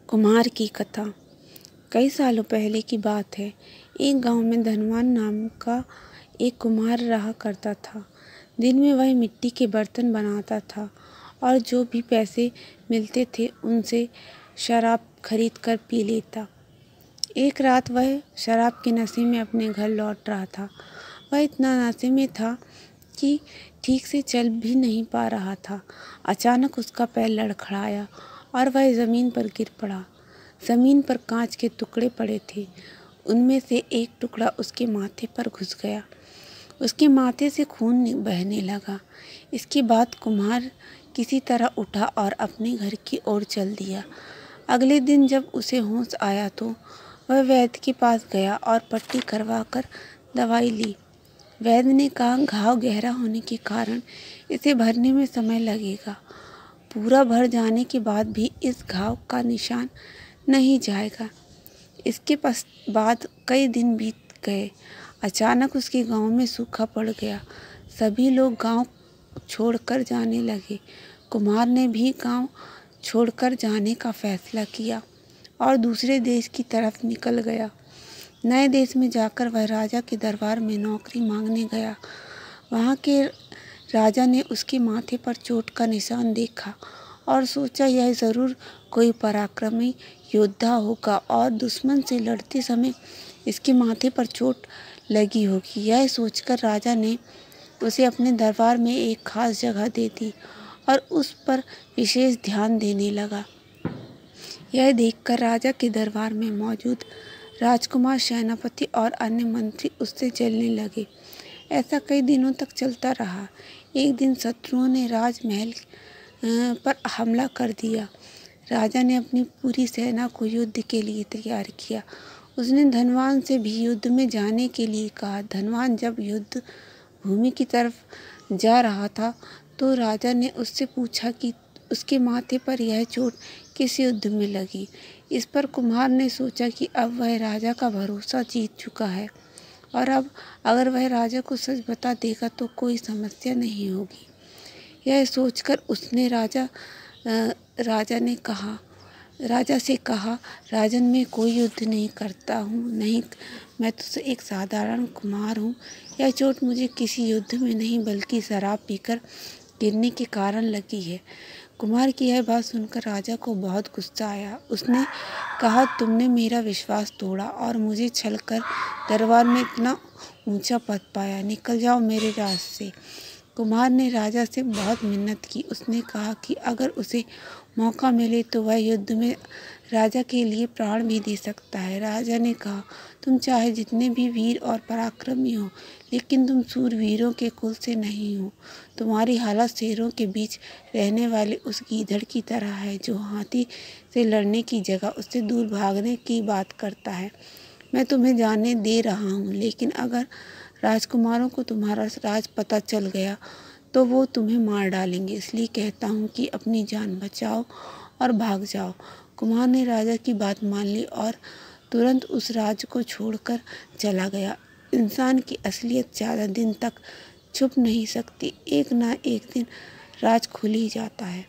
कुम्हार की कथा। कई सालों पहले की बात है। एक गांव में धनवान नाम का एक कुम्हार रहा करता था। दिन में वह मिट्टी के बर्तन बनाता था और जो भी पैसे मिलते थे उनसे शराब खरीद कर पी लेता। एक रात वह शराब के नशे में अपने घर लौट रहा था। वह इतना नशे में था कि ठीक से चल भी नहीं पा रहा था। अचानक उसका पैर लड़खड़ाया और वह ज़मीन पर गिर पड़ा। ज़मीन पर कांच के टुकड़े पड़े थे। उनमें से एक टुकड़ा उसके माथे पर घुस गया। उसके माथे से खून बहने लगा। इसके बाद कुम्हार किसी तरह उठा और अपने घर की ओर चल दिया। अगले दिन जब उसे होश आया तो वह वैद्य के पास गया और पट्टी करवा कर दवाई ली। वैद्य ने कहा, घाव गहरा होने के कारण इसे भरने में समय लगेगा। पूरा भर जाने के बाद भी इस घाव का निशान नहीं जाएगा। इसके बाद कई दिन बीत गए। अचानक उसके गांव में सूखा पड़ गया। सभी लोग गांव छोड़कर जाने लगे। कुम्हार ने भी गांव छोड़कर जाने का फैसला किया और दूसरे देश की तरफ निकल गया। नए देश में जाकर वह राजा के दरबार में नौकरी मांगने गया। वहाँ के राजा ने उसके माथे पर चोट का निशान देखा और सोचा यह ज़रूर कोई पराक्रमी योद्धा होगा और दुश्मन से लड़ते समय इसके माथे पर चोट लगी होगी। यह सोचकर राजा ने उसे अपने दरबार में एक खास जगह दे दी और उस पर विशेष ध्यान देने लगा। यह देखकर राजा के दरबार में मौजूद राजकुमार, सेनापति और अन्य मंत्री उससे जलने लगे। ऐसा कई दिनों तक चलता रहा। एक दिन शत्रुओं ने राजमहल पर हमला कर दिया। राजा ने अपनी पूरी सेना को युद्ध के लिए तैयार किया। उसने धनवान से भी युद्ध में जाने के लिए कहा। धनवान जब युद्ध भूमि की तरफ जा रहा था तो राजा ने उससे पूछा कि उसके माथे पर यह चोट किस युद्ध में लगी। इस पर कुम्हार ने सोचा कि अब वह राजा का भरोसा जीत चुका है और अब अगर वह राजा को सच बता देगा तो कोई समस्या नहीं होगी। यह सोचकर उसने राजा से कहा, राजन, मैं कोई युद्ध नहीं करता हूँ, नहीं, मैं तो एक साधारण कुम्हार हूँ। यह चोट मुझे किसी युद्ध में नहीं बल्कि शराब पीकर गिरने के कारण लगी है। कुम्हार की यह बात सुनकर राजा को बहुत गुस्सा आया। उसने कहा, तुमने मेरा विश्वास तोड़ा और मुझे छलकर दरबार में इतना ऊंचा पद पाया। निकल जाओ मेरे राज से। कुम्हार ने राजा से बहुत मिन्नत की। उसने कहा कि अगर उसे मौका मिले तो वह युद्ध में राजा के लिए प्राण भी दे सकता है। राजा ने कहा, तुम चाहे जितने भी वीर और पराक्रमी हो, लेकिन तुम सूरवीरों के कुल से नहीं हो। तुम्हारी हालत शेरों के बीच रहने वाले उस गीदड़ की तरह है जो हाथी से लड़ने की जगह उससे दूर भागने की बात करता है। मैं तुम्हें जाने दे रहा हूँ, लेकिन अगर राजकुमारों को तुम्हारा राज पता चल गया तो वो तुम्हें मार डालेंगे। इसलिए कहता हूँ कि अपनी जान बचाओ और भाग जाओ। कुम्हार ने राजा की बात मान ली और तुरंत उस राज्य को छोड़कर चला गया। इंसान की असलियत ज़्यादा दिन तक छुप नहीं सकती। एक ना एक दिन राज खुल ही जाता है।